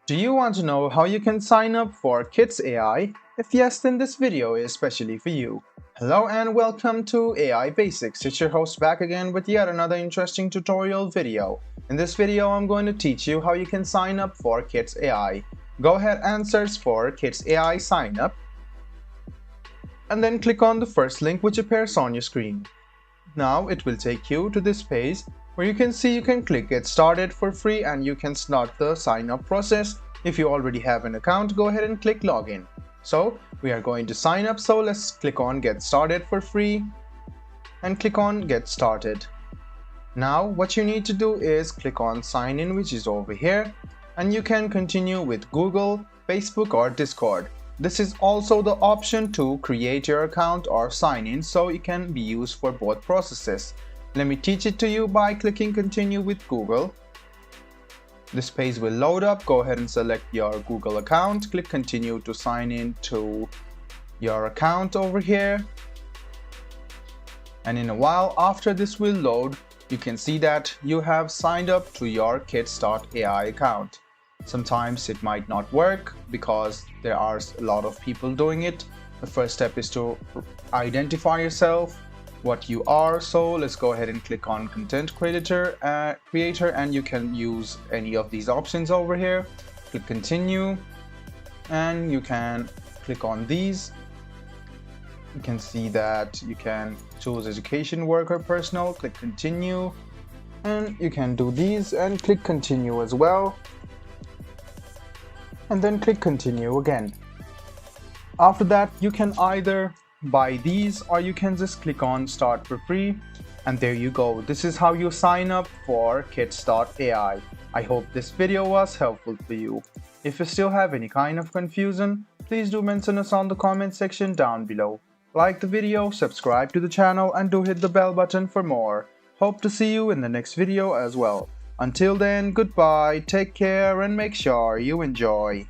Do you want to know how you can sign up for kits.ai? If yes, then this video is especially for you. Hello and welcome to AI Basics. It's your host back again with yet another interesting tutorial video. In this video, I'm going to teach you how you can sign up for kits.ai. Go ahead and search for kits.ai sign up and then click on the first link which appears on your screen. Now it will take you to this page where you can see you can click get started for free and you can start the sign up process. If you already have an account, go ahead and click login. So we are going to sign up, so let's click on get started for free and click on get started. Now what you need to do is click on sign in, which is over here, and you can continue with Google, Facebook or Discord. This is also the option to create your account or sign in, so it can be used for both processes. Let me teach it to you by clicking continue with Google. This page will load up. Go ahead and select your Google account. Click continue to sign in to your account over here. And in a while after this will load, you can see that you have signed up to your kits.ai account. Sometimes it might not work because there are a lot of people doing it. The first step is to identify yourself, what you are. So let's go ahead and click on content creator and you can use any of these options over here. Click continue and you can click on these. You can see that you can choose education, worker, personal. Click continue and you can do these and click continue as well, and then click continue again. After that, you can either buy these or you can just click on start for free, and there you go. This is how you sign up for kits.ai. I hope this video was helpful for you. If you still have any kind of confusion, please do mention us on the comment section down below. Like the video, subscribe to the channel and do hit the bell button for more. Hope to see you in the next video as well. Until then, goodbye, take care and make sure you enjoy.